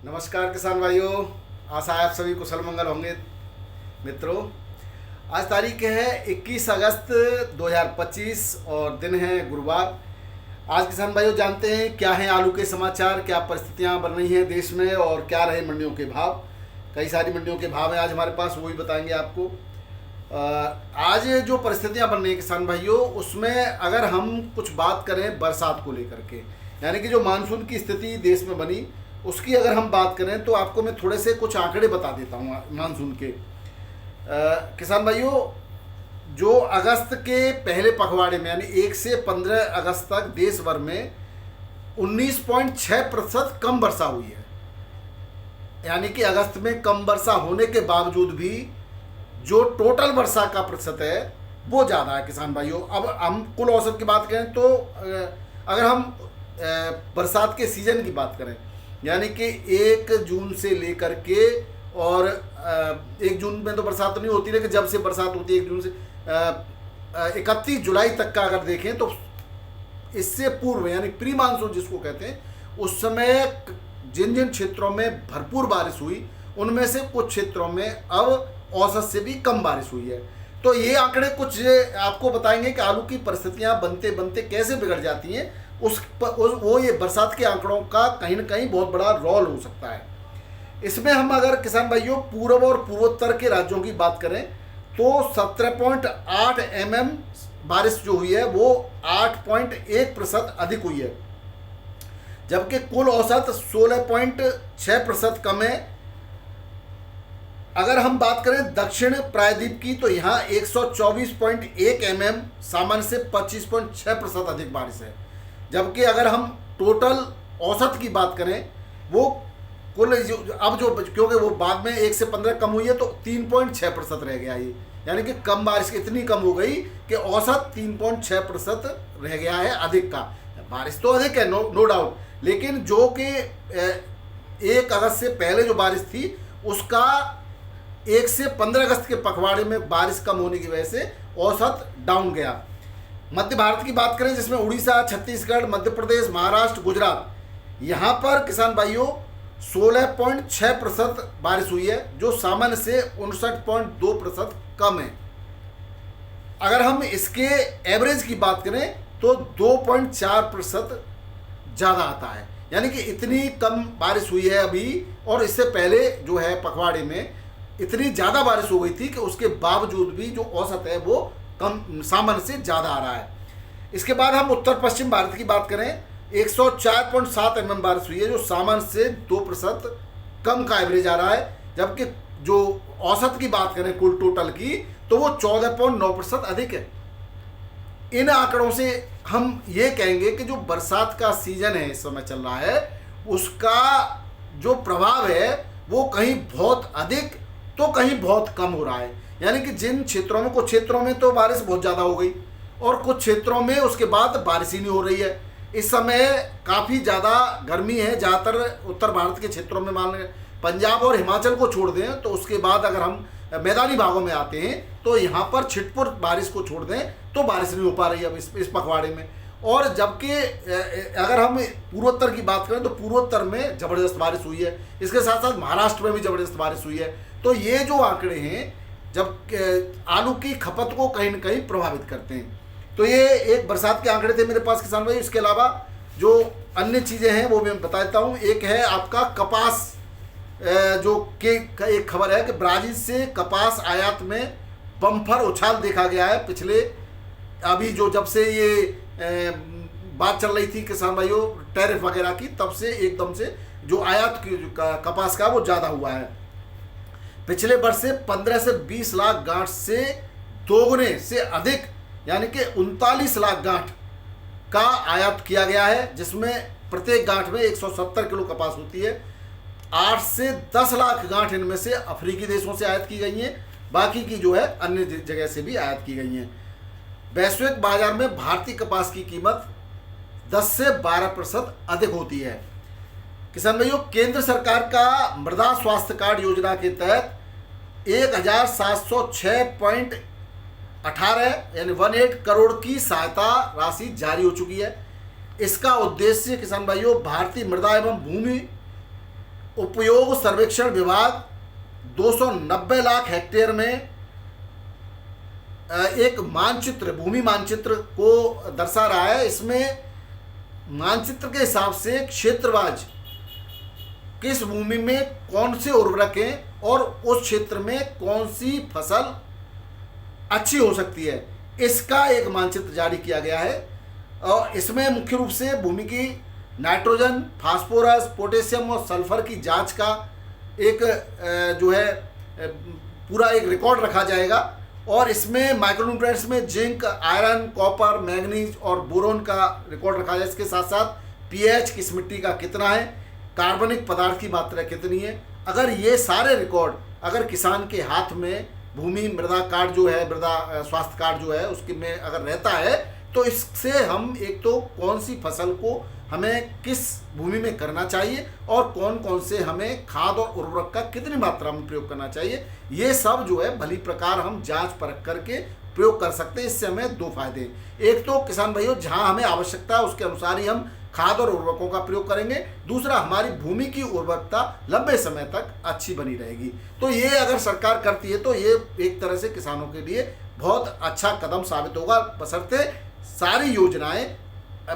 नमस्कार किसान भाइयों, आशा है आप सभी कुशल मंगल होंगे। मित्रों, आज तारीख है 21 अगस्त 2025 और दिन है गुरुवार। आज किसान भाइयों जानते हैं क्या है आलू के समाचार, क्या परिस्थितियां बन रही हैं देश में और क्या रहे मंडियों के भाव। कई सारी मंडियों के भाव हैं आज हमारे पास, वो भी बताएंगे आपको। आज जो परिस्थितियां बन रही हैं किसान भाइयों, उसमें अगर हम कुछ बात करें बरसात को लेकर के, यानी कि जो मानसून की स्थिति देश में बनी उसकी अगर हम बात करें तो आपको मैं थोड़े से कुछ आंकड़े बता देता हूँ मानसून के। किसान भाइयों, जो अगस्त के पहले पखवाड़े में यानी 1 से 15 अगस्त तक देश भर में 19.6% कम वर्षा हुई है। यानी कि अगस्त में कम वर्षा होने के बावजूद भी जो टोटल वर्षा का प्रतिशत है वो ज़्यादा है किसान भाइयों। अब हम कुल औसत की बात करें तो अगर हम बरसात के सीजन की बात करें, यानी कि 1 जून से लेकर के, और 1 जून में तो बरसात तो नहीं होती, लेकिन जब से बरसात होती है 1 जून से 31 जुलाई तक का अगर देखें तो इससे पूर्व यानी प्री मानसून जिसको कहते हैं, उस समय जिन जिन क्षेत्रों में भरपूर बारिश हुई उनमें से कुछ क्षेत्रों में अब औसत से भी कम बारिश हुई है। तो ये आंकड़े कुछ आपको बताएंगे कि आलू की परिस्थितियां बनते बनते कैसे बिगड़ जाती हैं। वो ये बरसात के आंकड़ों का कहीं ना कहीं बहुत बड़ा रोल हो सकता है। इसमें हम अगर किसान भाइयों पूर्व और पूर्वोत्तर के राज्यों की बात करें तो 17.8 mm बारिश जो हुई है वो 8.1% अधिक हुई है, जबकि कुल औसत 16.6% कम है। अगर हम बात करें दक्षिण प्रायद्वीप की तो यहाँ 124.1 mm सामान्य से 25.6% अधिक बारिश है, जबकि अगर हम टोटल औसत की बात करें वो कुल अब जो क्योंकि वो बाद में 1 से 15 कम हुई है तो 3.6% रह गया ये, यानी कि कम बारिश इतनी कम हो गई कि औसत 3.6% रह गया है अधिक का। बारिश तो अधिक है, नो डाउट, लेकिन जो कि 1 अगस्त से पहले जो बारिश थी उसका 1 से 15 अगस्त के पखवाड़े में बारिश कम होने की वजह से औसत डाउन गया। मध्य भारत की बात करें जिसमें उड़ीसा, छत्तीसगढ़, मध्य प्रदेश, महाराष्ट्र, गुजरात, यहाँ पर किसान भाइयों 16.6% बारिश हुई है, जो सामान्य से 59.2% कम है। अगर हम इसके एवरेज की बात करें तो 2.4% ज़्यादा आता है, यानी कि इतनी कम बारिश हुई है अभी, और इससे पहले जो है पखवाड़े में इतनी ज़्यादा बारिश हो गई थी कि उसके बावजूद भी जो औसत है वो कम सामान्य से ज़्यादा आ रहा है। इसके बाद हम उत्तर पश्चिम भारत की बात करें 104.7 mm बारिश हुई है, जो सामान्य से 2% कम का एवरेज आ रहा है, जबकि जो औसत की बात करें कुल टोटल की तो वो 14.9% अधिक है। इन आंकड़ों से हम ये कहेंगे कि जो बरसात का सीजन है इस समय चल रहा है उसका जो प्रभाव है वो कहीं बहुत अधिक तो कहीं बहुत कम हो रहा है। यानी कि जिन क्षेत्रों में, कुछ क्षेत्रों में तो बारिश बहुत ज़्यादा हो गई और कुछ क्षेत्रों में उसके बाद बारिश ही नहीं हो रही है। इस समय काफ़ी ज़्यादा गर्मी है ज़्यादातर उत्तर भारत के क्षेत्रों में, मान लें पंजाब और हिमाचल को छोड़ दें तो उसके बाद अगर हम मैदानी भागों में आते हैं तो यहाँ पर छिटपुट बारिश को छोड़ दें तो बारिश नहीं हो पा रही है अब इस पखवाड़े में। और जबकि अगर हम पूर्वोत्तर की बात करें तो पूर्वोत्तर में ज़बरदस्त बारिश हुई है, इसके साथ साथ महाराष्ट्र में भी ज़बरदस्त बारिश हुई है। तो ये जो आंकड़े हैं जब आलू की खपत को कहीं ना कहीं प्रभावित करते हैं। तो ये एक बरसात के आंकड़े थे मेरे पास किसान भाई। इसके अलावा जो अन्य चीज़ें हैं वो मैं बता देता हूँ। एक है आपका कपास, जो के एक खबर है कि ब्राज़ील से कपास आयात में बम्पर उछाल देखा गया है पिछले, अभी जो जब से ये बात चल रही थी किसान भाइयों टैरिफ वगैरह की, तब से एकदम से जो आयात कपास का वो ज़्यादा हुआ है। पिछले वर्ष से 15 से 20 लाख गांठ से दोगुने से अधिक, यानी कि 39 लाख गांठ का आयात किया गया है, जिसमें प्रत्येक गांठ में 170 किलो कपास होती है। 8 से 10 लाख गांठ इनमें से अफ्रीकी देशों से आयात की गई हैं, बाकी की जो है अन्य जगह से भी आयात की गई हैं। वैश्विक बाजार में भारतीय कपास की कीमत 10 से 12% अधिक होती है। किसान भाइयों, केंद्र सरकार का मृदा स्वास्थ्य कार्ड योजना के तहत 1706.18 यानी 18 करोड़ की सहायता राशि जारी हो चुकी है। इसका उद्देश्य किसान भाइयों भारतीय मृदा एवं भूमि उपयोग सर्वेक्षण विभाग 290 लाख हेक्टेयर में एक मानचित्र, भूमि मानचित्र को दर्शा रहा है। इसमें मानचित्र के हिसाब से क्षेत्रवाज किस भूमि में कौन से उर्वरक हैं और उस क्षेत्र में कौन सी फसल अच्छी हो सकती है, इसका एक मानचित्र जारी किया गया है। और इसमें मुख्य रूप से भूमि की नाइट्रोजन, फास्फोरस, पोटेशियम और सल्फर की जांच का एक जो है पूरा एक रिकॉर्ड रखा जाएगा। और इसमें माइक्रोन्यूट्रिएंट्स में जिंक, आयरन, कॉपर, मैंगनीज और बोरोन का रिकॉर्ड रखा जाए। इसके साथ साथ पीएच किस मिट्टी का कितना है, कार्बनिक पदार्थ की मात्रा कितनी है। अगर ये सारे रिकॉर्ड अगर किसान के हाथ में भूमि मृदा कार्ड जो है, मृदा स्वास्थ्य कार्ड जो है उसके में अगर रहता है, तो इससे हम एक तो कौन सी फसल को हमें किस भूमि में करना चाहिए और कौन कौन से हमें खाद और उर्वरक का कितनी मात्रा में प्रयोग करना चाहिए, ये सब जो है भली प्रकार हम जांच परख करके प्रयोग कर सकते हैं। इससे हमें दो फायदे हैं। एक तो किसान भाइयों, जहां हमें आवश्यकता है उसके अनुसार ही हम खाद और उर्वरकों का प्रयोग करेंगे। दूसरा, हमारी भूमि की उर्वरकता लंबे समय तक अच्छी बनी रहेगी। तो ये अगर सरकार करती है तो ये एक तरह से किसानों के लिए बहुत अच्छा कदम साबित होगा, बशर्ते सारी योजनाएं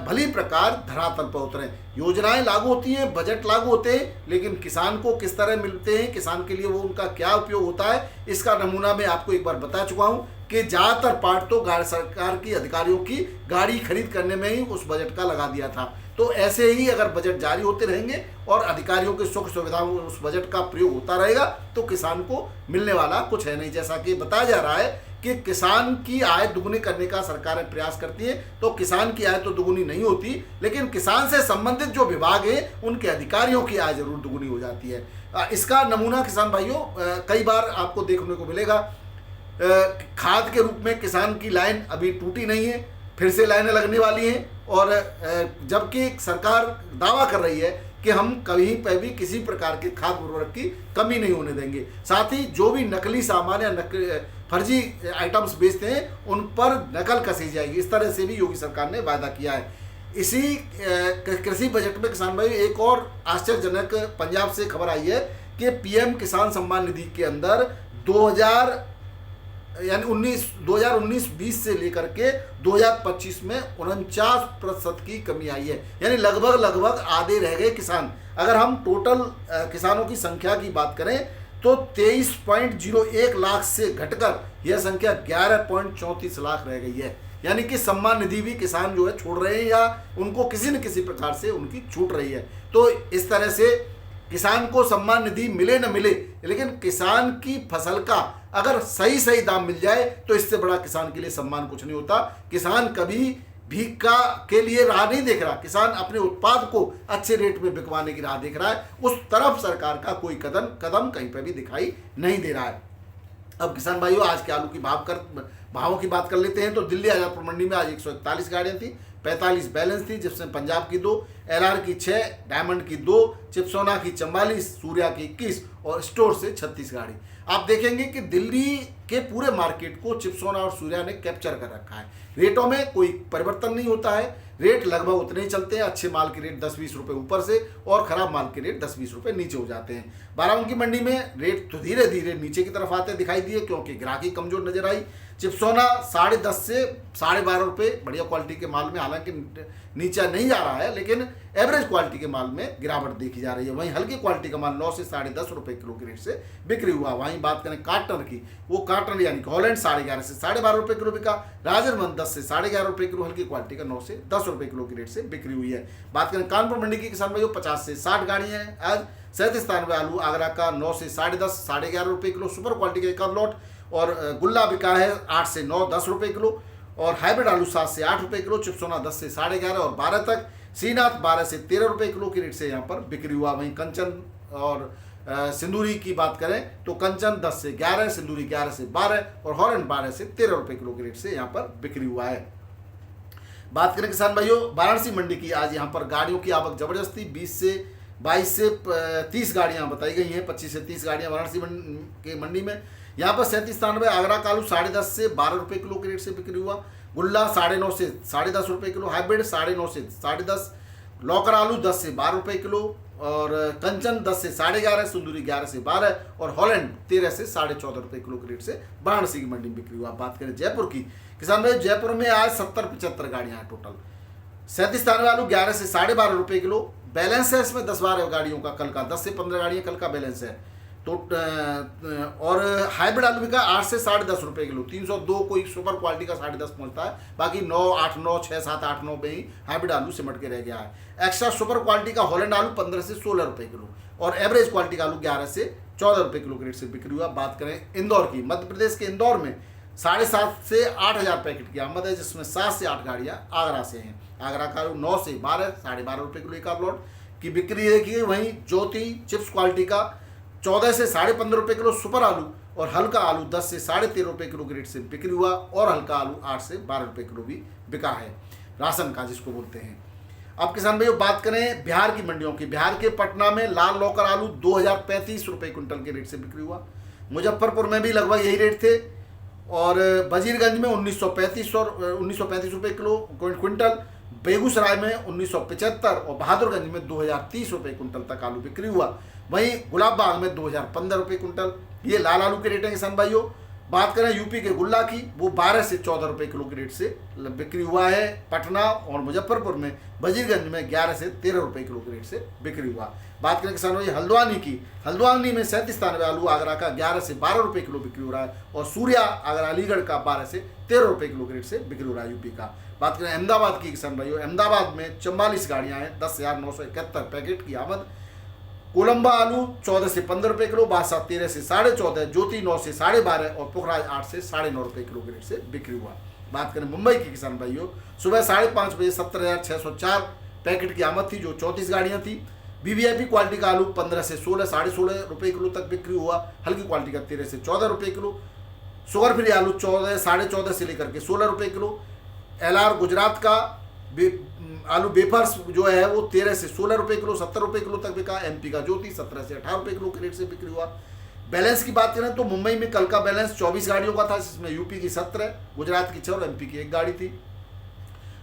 भली प्रकार धरातल पर उतरें। योजनाएं लागू होती हैं, बजट लागू होते हैं, लेकिन किसान को किस तरह मिलते हैं, किसान के लिए वो उनका क्या उपयोग होता है, इसका नमूना मैं आपको एक बार बता चुका हूं कि ज़्यादातर पार्ट तो सरकार की अधिकारियों की गाड़ी खरीद करने में ही उस बजट का लगा दिया था। तो ऐसे ही अगर बजट जारी होते रहेंगे और अधिकारियों के सुख सुविधाओं में उस बजट का प्रयोग होता रहेगा तो किसान को मिलने वाला कुछ है नहीं। जैसा कि बताया जा रहा है कि किसान की आय दुगुनी करने का सरकारें प्रयास करती है, तो किसान की आय तो दुगुनी नहीं होती, लेकिन किसान से संबंधित जो विभाग है उनके अधिकारियों की आय जरूर दुगुनी हो जाती है। इसका नमूना किसान भाइयों कई बार आपको देखने को मिलेगा। खाद के रूप में किसान की लाइन अभी टूटी नहीं है, फिर से लाइनें लगने वाली हैं। और जबकि सरकार दावा कर रही है कि हम कहीं पर भी किसी प्रकार के खाद उर्वरक की कमी नहीं होने देंगे। साथ ही जो भी नकली सामान या फर्जी आइटम्स बेचते हैं उन पर नकल कसी जाएगी, इस तरह से भी योगी सरकार ने वायदा किया है। इसी कृषि बजट में किसान भाई एक और आश्चर्यजनक पंजाब से खबर आई है कि पीएम किसान सम्मान निधि के अंदर 2019-20 से लेकर के 2025 में 49% की कमी आई है। यानी लगभग आधे रह गए किसान। अगर हम टोटल किसानों की संख्या की बात करें तो 23.01 लाख से घटकर यह संख्या 11.34 लाख रह गई है। यानी कि सम्मान निधि भी किसान जो है छोड़ रहे हैं या उनको किसी न किसी प्रकार से उनकी छूट रही है। तो इस तरह से किसान को सम्मान निधि मिले न मिले, लेकिन किसान की फसल का अगर सही दाम मिल जाए तो इससे बड़ा किसान के लिए सम्मान कुछ नहीं होता। किसान कभी भीख के लिए राह नहीं देख रहा, किसान अपने उत्पाद को अच्छे रेट में बिकवाने की राह देख रहा है। उस तरफ सरकार का कोई कदम कहीं पर भी दिखाई नहीं दे रहा है। अब किसान भाइयों, आज के आलू की भावों की बात कर लेते हैं। तो दिल्ली आजादपुर मंडी में आज 141 गाड़ियां थी, 45 बैलेंस थी, जिसमें पंजाब की 2, एलआर की 6, डायमंड की 2, चिप्सोना की 44, सूर्या की 21 और स्टोर से 36 गाड़ी। आप देखेंगे कि दिल्ली के पूरे मार्केट को चिप्सोना और सूर्या ने कैप्चर कर रखा है। रेटों में कोई परिवर्तन नहीं होता है, रेट लगभग उतने ही चलते हैं। अच्छे माल के रेट 10-20 रुपये ऊपर से और खराब माल के रेट 10-20 रुपये नीचे हो जाते हैं। बाराबंकी मंडी में रेट तो धीरे धीरे नीचे की तरफ आते दिखाई दिए क्योंकि ग्राहकी कमजोर नजर आई। चिप्सोना 10.5 से 12.5 रुपये बढ़िया क्वालिटी के माल में, हालांकि नीचा नहीं जा रहा है, लेकिन एवरेज क्वालिटी के माल में गिरावट देखी जा रही है। वहीं हल्की क्वालिटी का माल 9 से 10.5 रुपये किलो के रेट से बिक्री हुआ। वहीं बात करें काटन की, वो काटन यानी कि हॉलैंड 11.5 से 12.5 रुपये किलो बिका। राजरमंद 10 से 11.5 रुपये किलो, हल्की क्वालिटी का 9 से 10 रुपये किलो के रेट से बिक्री हुई है। बात करें कानपुर मंडी की किसान भाइयों, 50 से 60 गाड़ियां हैं आज। 37 स्थान आलू आगरा का 9 से 10.5 11.5 रुपये किलो सुपर क्वालिटी का एक लॉट। और गुल्ला बिका है 8 से 9 10 रुपये किलो। और हाइब्रिड आलू 7 से 8 रुपये किलो, चिप्सोना 10 से 11.5 और 12 तक। श्रीनाथ 12 से 13 रुपये किलो के रेट से यहाँ पर बिक्री हुआ। वहीं कंचन और सिंदूरी की बात करें तो कंचन 10 से 11, सिंदूरी 11 से 12 और हॉलैंड 12 से 13 रुपये किलो के रेट से यहाँ पर बिक्री हुआ है। बात करें किसान भाइयों वाराणसी मंडी की, आज यहाँ पर गाड़ियों की आवक जबरदस्त थी। 22 से 30 गाड़ियाँ बताई गई हैं, 25 से 30 गाड़ियाँ वाराणसी के मंडी में। यहाँ पर 37 स्थान पे आगरा का आलू 10.5 से 12 रुपये किलो के रेट से बिक्री हुआ। गुल्ला 9.5 से 10.5 रुपये किलो, हाइब्रिड 9.5 से 10.5, लौकर आलू 10 से 12 रुपये किलो और कंचन 10 से 11.5, सिंदूरी 11 से 12 और हॉलैंड 13 से 14.5 रुपये किलो के रेट से वाराणसी की मंडी में बिक्री हुआ। बात करें जयपुर की, किसान भाई जयपुर में आज 70-75 गाड़ियां हैं टोटल। 37 स्थान आलू 11 से 12.5 रुपये किलो, बैलेंस है इसमें 10-12 गाड़ियों का, कल का 10 से 15 गाड़ियां कल का बैलेंस है। तो और हाइब्रिड आलू का 8 से 10.5 रुपये किलो, 302 कोई सुपर क्वालिटी का 10.5 पहुंचता है, बाकी 9, 8, 9, 6, 7, 8, 9 में ही हाइब्रिड आलू सिमट के रह गया है। एक्स्ट्रा सुपर क्वालिटी का हॉलैंड आलू 15 से 16 रुपये किलो और एवरेज क्वालिटी का आलू 11 से 14 रुपये किलो के रेट से बिक्री हुआ। बात करें इंदौर की, मध्य प्रदेश के इंदौर में 7,500 से 8,000 पैकेट की आमद है, जिसमें 7 से 8 गाड़ियाँ आगरा से हैं। आगरा का आलू 9 से 12, 12.5 रुपये किलो एक आध लॉट की बिक्री देखिए। वहीं ज्योति चिप्स क्वालिटी का 14 से 15.5 रुपये किलो सुपर आलू और हल्का आलू 10 से 13.5 रुपये किलो के रेट से बिक्री हुआ और हल्का आलू 8 से 12 रुपये किलो भी बिका है, राशन का जिसको बोलते हैं। अब किसान भाइयों बात करें बिहार की मंडियों की, बिहार के पटना में लाल लौकर आलू 2035 रुपये क्विंटल के रेट से बिक्री हुआ। मुजफ्फरपुर में भी लगभग यही रेट थे और वजीरगंज में 1935 रुपये किलो क्विंटल, बेगूसराय में 1975 और बहादुरगंज में 2030 रुपये क्विंटल तक आलू बिक्री हुआ। वहीं गुलाबबाग में 2015 रुपये क्विंटल। ये लाल आलू के रेट हैं किसान भाइयों। बात करें यूपी के गुल्ला की, वो 12 से 14 रुपये किलो के रेट से बिक्री हुआ है पटना और मुजफ्फरपुर में। वजीरगंज में 11 से 13 रुपये किलो के रेट से बिक्री हुआ। बात करें किसान भाई हल्द्वानी की, हल्द्वानी में 37 स्थान आलू आगरा का 11 से 12 रुपये किलो बिक्री हो रहा है और सूर्या आगरा अलीगढ़ का 12 से 13 रुपये किलो के रेट से बिक्री हो रहा है यूपी का। बात करें अहमदाबाद की किसान भाइयों, अहमदाबाद में 44 गाड़ियाँ हैं, 10,971 पैकेट की आमद। कोलंबा आलू 14 से 15 रुपये किलो, बादशाह 13 से 14.5, ज्योति 9 से 12.5 और पुखराज 8 से 9.5 रुपये किलो के रेट से बिक्री हुआ। बात करें मुंबई की किसान भाइयों, सुबह 5:30 बजे 17,604 पैकेट की आमद थी, जो 34 गाड़ियाँ थी। वीवीआईपी क्वालिटी का आलू 15 से 16, 16.5 रुपये किलो तक बिक्री हुआ। हल्की क्वालिटी का 13 से 14 रुपये किलो। शुगर फ्री आलू 14, 14.5 से लेकर के 16 रुपये किलो। LR गुजरात का आलू वेफर्स जो है वो 13 से 16 रुपये किलो, 70 रुपये किलो तक बिका। MP का ज्योति 17 से 18 रुपये किलो के रेट से बिक्री हुआ। बैलेंस की बात करें तो मुंबई में कल का बैलेंस 24 गाड़ियों का था, जिसमें यूपी की 17, गुजरात की 6 और MP की 1 गाड़ी थी।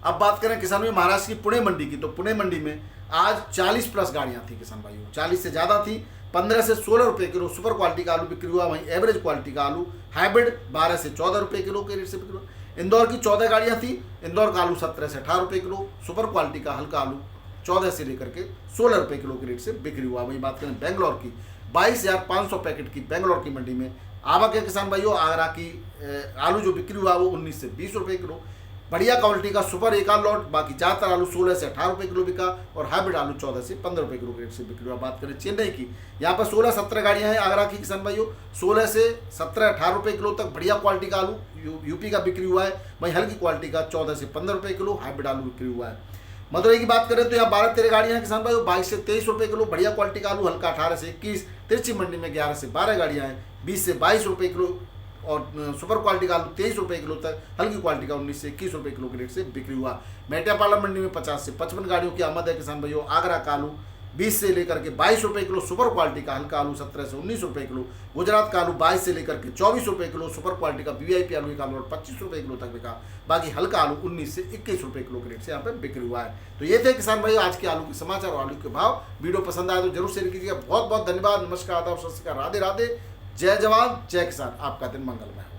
अब बात करें किसान भाई महाराष्ट्र की पुणे मंडी की, तो पुणे मंडी में आज 40+ गाड़ियाँ थी किसान भाइयों, 40 से ज़्यादा थी। 15 से 16 रुपये किलो सुपर क्वालिटी का आलू बिक्री हुआ। वहीं एवरेज क्वालिटी का आलू हाइब्रिड 12 से 14 रुपये किलो के रेट से बिक्री हुआ। इंदौर की 14 गाड़ियाँ थी, इंदौर का आलू 17 से 18 रुपये किलो, सुपर क्वालिटी का हल्का आलू 14 से लेकर के 16 रुपये किलो के रेट से बिक्री हुआ। वहीं बात करें बेंगलोर की, 22,500 पैकेट की बेंगलोर की मंडी में आवक है किसान भाइयों। आगरा की आलू जो बिक्री हुआ वो 19 से 20 रुपये किलो। बढ़िया क्वालिटी का सुपर एक आध लॉट, बाकी ज़्यादातर आलू 16 से 18 रुपये किलो बिका और हाइब्रिड आलू 14 से 15 रुपये किलो के रेट से बिक्री हुआ। बात करें चेन्नई की, यहाँ पर 16-17 गाड़ियाँ हैं आगरा की किसान भाइयों, 16 से 17-18 रुपये किलो तक बढ़िया क्वालिटी का आलू यूपी का बिक्री हुआ है। वहीं हल्की क्वालिटी का 14 से 15 रुपये किलो हाइब्रिड आलू बिक्री हुआ है। मदुरई की बात करें तो यहाँ 12-13 गाड़ियाँ हैं किसान भाइयों, 22 से 23 रुपये किलो बढ़िया क्वालिटी का आलू, हल्का 18 से 21। तिरछी मंडी में 11 से 12 गाड़ियाँ हैं, 20 से 22 रुपये किलो और सुपर क्वालिटी का आलू 23 रुपये किलो तक, हल्की क्वालिटी का 19 से 21 रुपये किलो के रेट से बिक्री हुआ। मेटियापाला मंडी में 50 से 55 गाड़ियों की आमद है किसान भाइयों। आगरा का आलू 20 से लेकर के 22 रुपये किलो, सुपर क्वालिटी का हल्का आलू 17 से 19 रुपये किलो। गुजरात का आलू 22 से लेकर के 24 रुपये किलो, सुपर क्वालिटी का वीआईपी आलू का आलू 25 रुपये किलो तक बिका। बाकी हल्का आलू 19 से 21 रुपये किलो के रेट से यहाँ पर बिक्री हुआ है। तो ये थे किसान भाई आज के आलू के समाचार और आलू के भाव। वीडियो पसंद आए तो जरूर शेयर कीजिएगा। बहुत बहुत धन्यवाद। नमस्कार, आदाब, सत श्री अकाल, राधे राधे, जय जवान जय किसान। आपका दिन मंगलमय हो।